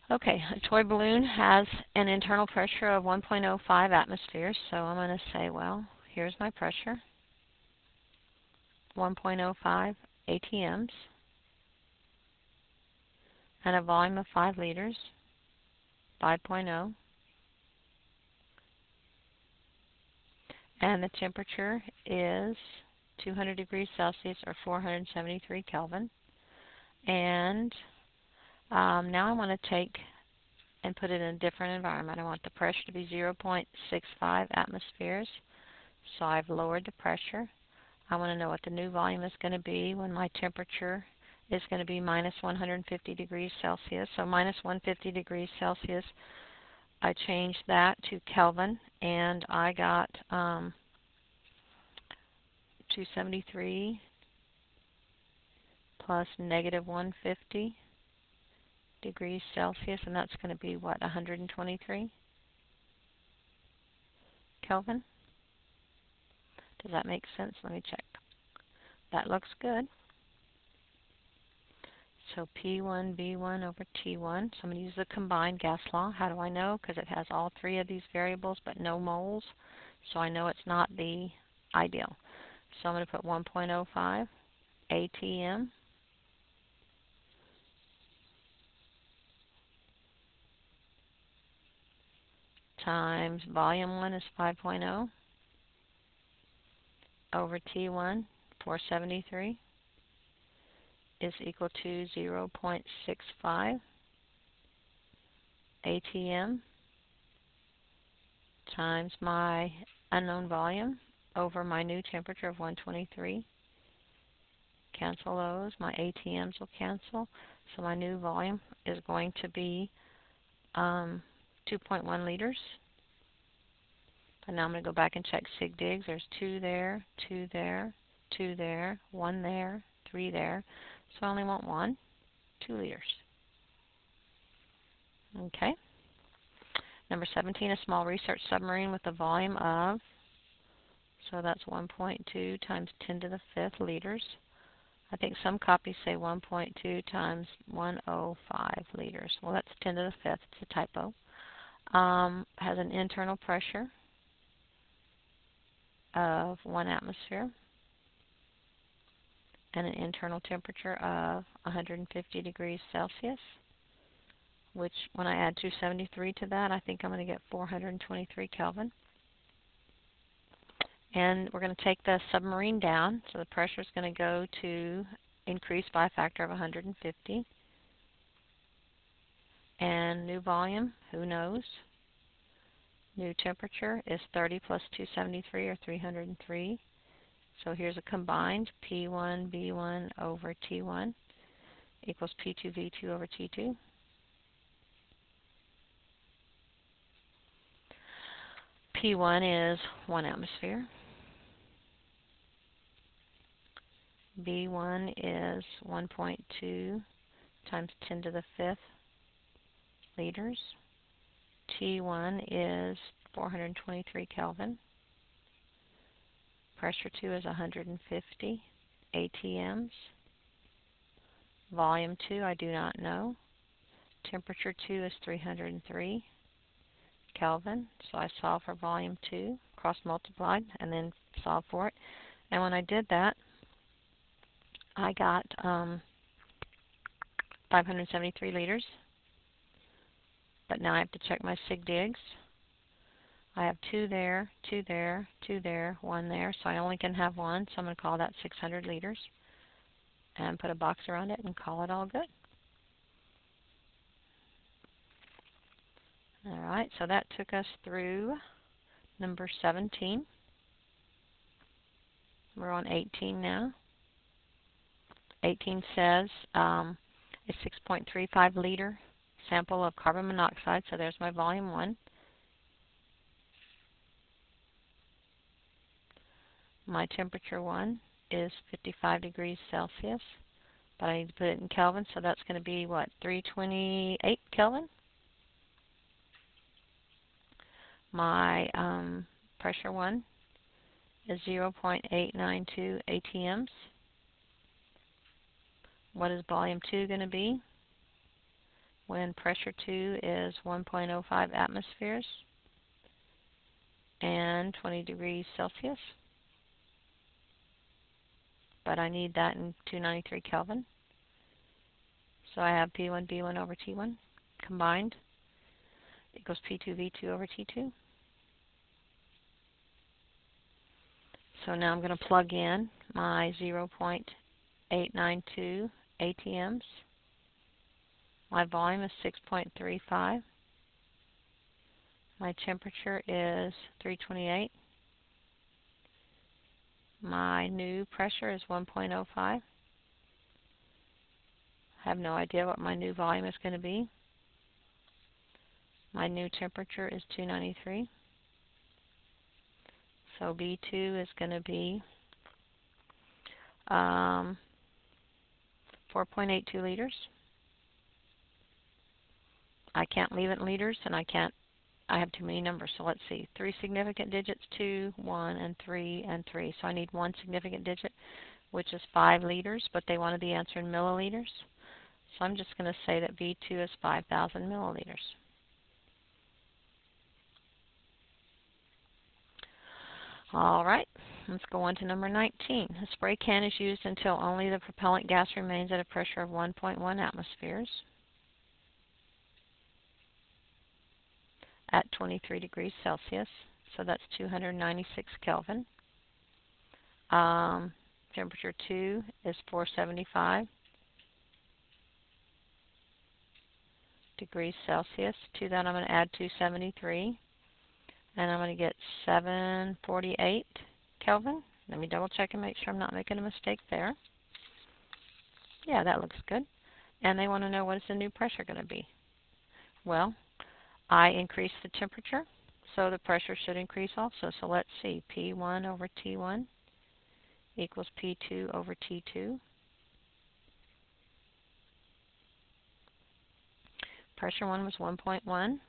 Okay, a toy balloon has an internal pressure of 1.05 atmospheres, so I'm going to say, well, here's my pressure, 1.05 ATMs, and a volume of 5 liters, 5.0, and the temperature is 200 degrees Celsius or 473 Kelvin. And now I want to take and put it in a different environment. I want the pressure to be 0.65 atmospheres. So I've lowered the pressure. I want to know what the new volume is going to be when my temperature is going to be minus 150 degrees Celsius. So minus 150 degrees Celsius, I changed that to Kelvin, and I got 273 plus negative 150 degrees Celsius, and that's going to be what, 123 Kelvin? Does that make sense? Let me check. That looks good. So P1V1 over T1. So I'm going to use the combined gas law. How do I know? Because it has all three of these variables but no moles. So I know it's not the ideal. So I'm going to put 1.05 ATM times volume 1 is 5.0 over T1, 473, is equal to 0.65 ATM times my unknown volume over my new temperature of 123. Cancel those. My ATMs will cancel. So my new volume is going to be 2.1 liters. And now I'm going to go back and check sig digs. There's 2 there, 2 there, 2 there, 1 there, 3 there. So I only want 1, 2 liters. Okay. Number 17, a small research submarine with a volume of, so that's 1.2 times 10 to the 5th liters. I think some copies say 1.2 times 105 liters. Well, that's 10 to the 5th. It's a typo. Has an internal pressure of 1 atmosphere and an internal temperature of 150 degrees Celsius, which when I add 273 to that, I think I'm going to get 423 Kelvin. And we're going to take the submarine down, so the pressure is going to go to increase by a factor of 150. And new volume, who knows? New temperature is 30 plus 273 or 303. So here's a combined P1V1 over T1 equals P2V2 over T2. P1 is 1 atmosphere. V1 is 1.2 times 10 to the 5th liters. T1 is 423 Kelvin. Pressure 2 is 150 ATMs. Volume 2, I do not know. Temperature 2 is 303 Kelvin. So I solve for volume 2, cross multiplied, and then solve for it. And when I did that, I got 573 liters. But now I have to check my sig digs. I have 2 there, 2 there, 2 there, 1 there, so I only can have 1, so I'm going to call that 600 liters and put a box around it and call it all good. Alright, so that took us through number 17. We're on 18 now. 18 says a 6.35 liter sample of carbon monoxide, so there's my volume 1. My temperature 1 is 55 degrees Celsius, but I need to put it in Kelvin, so that's going to be, what, 328 Kelvin? My pressure 1 is 0.892 ATMs. What is volume 2 going to be? when pressure 2 is 1.05 atmospheres and 20 degrees Celsius. But I need that in 293 Kelvin. So I have P1 V1 over T1 combined equals P2 V2 over T2. So now I'm going to plug in my 0.892 ATMs. My volume is 6.35. My temperature is 328. My new pressure is 1.05. I have no idea what my new volume is going to be. My new temperature is 293. So V2 is going to be 4.82 liters. I can't leave it in liters, and I have too many numbers. So let's see. 3 significant digits, 2, 1, and 3, and 3. So I need 1 significant digit, which is 5 liters, but they wanted the answer in milliliters. So I'm just going to say that V2 is 5,000 milliliters. All right, let's go on to number 19. A spray can is used until only the propellant gas remains at a pressure of 1.1 atmospheres at 23 degrees Celsius. So that's 296 Kelvin. Temperature 2 is 475 degrees Celsius. To that I'm going to add 273. And I'm going to get 748 Kelvin. Let me double check and make sure I'm not making a mistake there. Yeah, that looks good. And they want to know what is the new pressure going to be. Well, I increased the temperature, so the pressure should increase also. So let's see. P1 over T1 equals P2 over T2. Pressure 1 was 1.1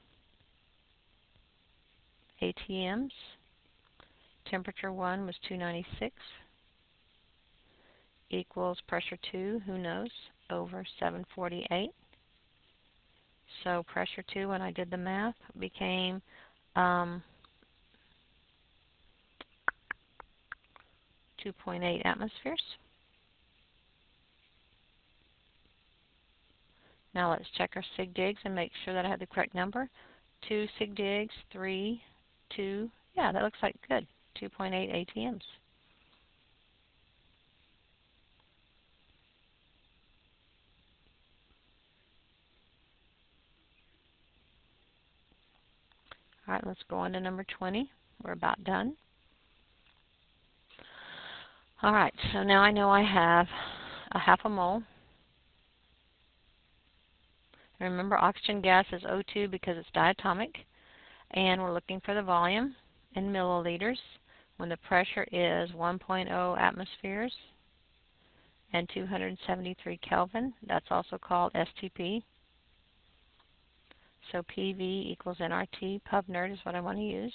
ATMs. Temperature 1 was 296 equals pressure 2, who knows, over 748. So pressure 2, when I did the math, became 2.8 atmospheres. Now let's check our sig digs and make sure that I have the correct number. 2 sig digs, 3, 2. Yeah, that looks like good. 2.8 ATMs. All right, let's go on to number 20. We're about done. All right, so now I know I have a half a mole. Remember, oxygen gas is O2 because it's diatomic. And we're looking for the volume in milliliters when the pressure is 1.0 atmospheres and 273 Kelvin. That's also called STP. So PV equals nRT. PubNerd is what I want to use.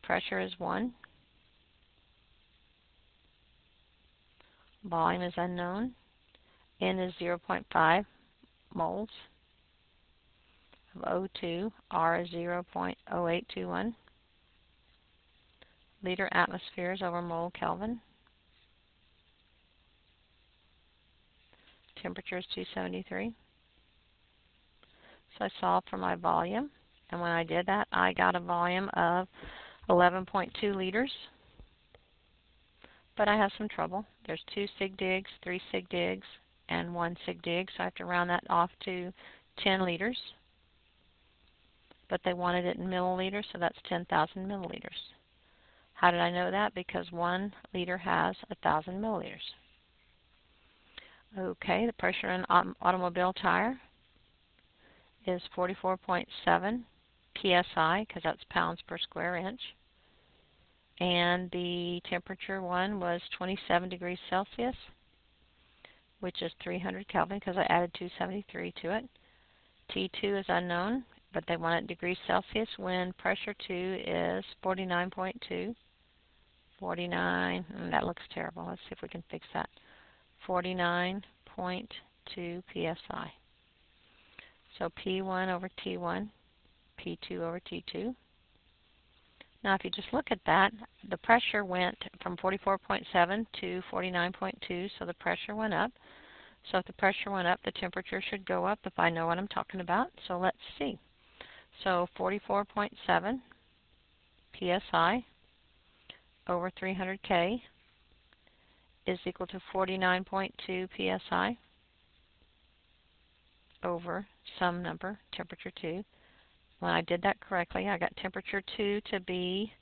Pressure is 1. Volume is unknown. N is 0.5 moles of O2. R is 0.0821. Liter atmospheres over mole Kelvin. Temperature is 273. So I solved for my volume, and when I did that, I got a volume of 11.2 liters. But I have some trouble. There's 2 sig digs, 3 sig digs, and 1 sig dig, so I have to round that off to 10 liters. But they wanted it in milliliters, so that's 10,000 milliliters. How did I know that? Because 1 liter has 1,000 milliliters. Okay, the pressure in an automobile tire is 44.7 psi, because that's pounds per square inch. And the temperature one was 27 degrees Celsius, which is 300 Kelvin, because I added 273 to it. T2 is unknown, but they want it in degrees Celsius when pressure 2 is 49.2. 49, that looks terrible. Let's see if we can fix that. 49.2 psi. So P1 over T1, P2 over T2. Now if you just look at that, the pressure went from 44.7 to 49.2, so the pressure went up. So if the pressure went up, the temperature should go up if I know what I'm talking about. So let's see. So 44.7 psi over 300 K is equal to 49.2 psi over some number, temperature 2. When I did that correctly, I got temperature 2 to be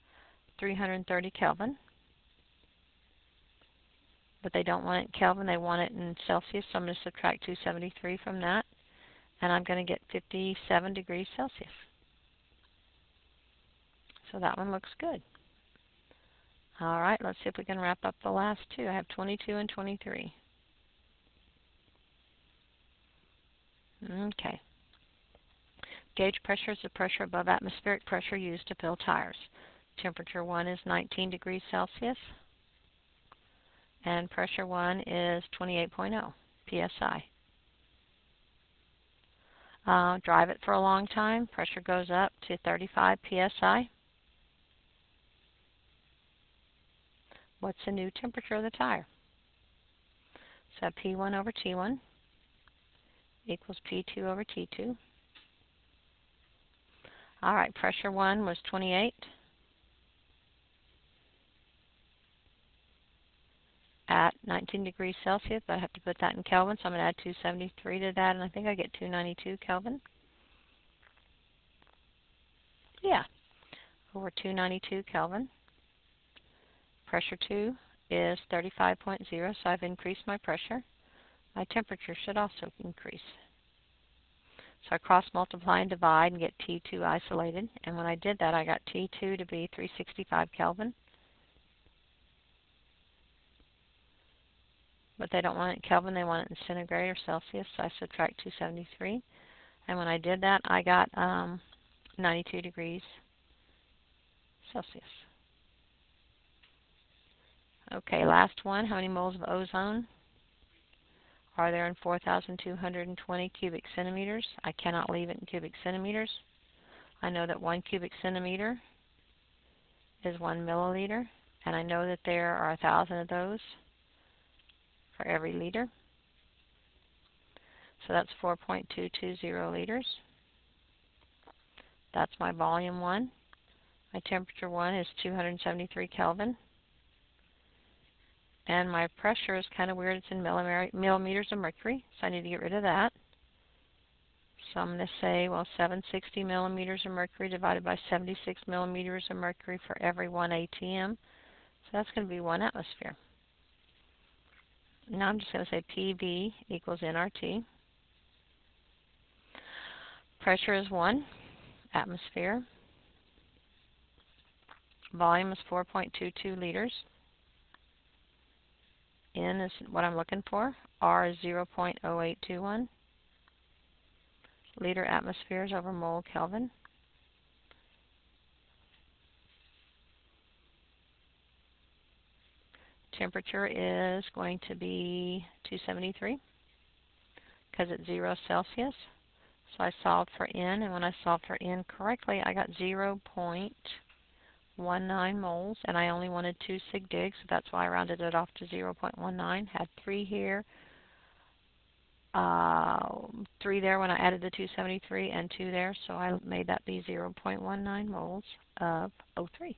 330 Kelvin. But they don't want it in Kelvin, they want it in Celsius, so I'm going to subtract 273 from that, and I'm going to get 57 degrees Celsius. So that one looks good. All right, let's see if we can wrap up the last two. I have 22 and 23. Okay. Gauge pressure is the pressure above atmospheric pressure used to fill tires. Temperature 1 is 19 degrees Celsius, and pressure 1 is 28.0 psi. Drive it for a long time, pressure goes up to 35 psi. What's the new temperature of the tire? So P1 over T1 equals P2 over T2. All right, pressure 1 was 28 at 19 degrees Celsius. I have to put that in Kelvin, so I'm going to add 273 to that, and I think I get 292 Kelvin. Yeah, over 292 Kelvin. Pressure 2 is 35.0, so I've increased my pressure. My temperature should also increase. So I cross multiply and divide and get T2 isolated. And when I did that, I got T2 to be 365 Kelvin. But they don't want it in Kelvin, they want it in centigrade or Celsius, so I subtract 273. And when I did that, I got 92 degrees Celsius. Okay, last one. How many moles of ozone are there in 4,220 cubic centimeters? I cannot leave it in cubic centimeters. I know that 1 cubic centimeter is 1 milliliter, and I know that there are 1,000 of those for every liter. So that's 4.220 liters. That's my volume 1. My temperature 1 is 273 Kelvin. And my pressure is kind of weird. It's in millimeters of mercury, so I need to get rid of that. So I'm going to say, well, 760 millimeters of mercury divided by 76 millimeters of mercury for every 1 atm. So that's going to be 1 atmosphere. Now I'm just going to say PV equals nRT. Pressure is 1 atmosphere. Volume is 4.22 liters. N is what I'm looking for. R is 0.0821. Liter atmospheres over mole Kelvin. Temperature is going to be 273 because it's 0 Celsius. So I solved for N, and when I solved for N correctly, I got 0.19 moles, and I only wanted 2 sig digs, so that's why I rounded it off to 0.19. Had 3 here, 3 there when I added the 273, and 2 there, so I made that be 0.19 moles of O3.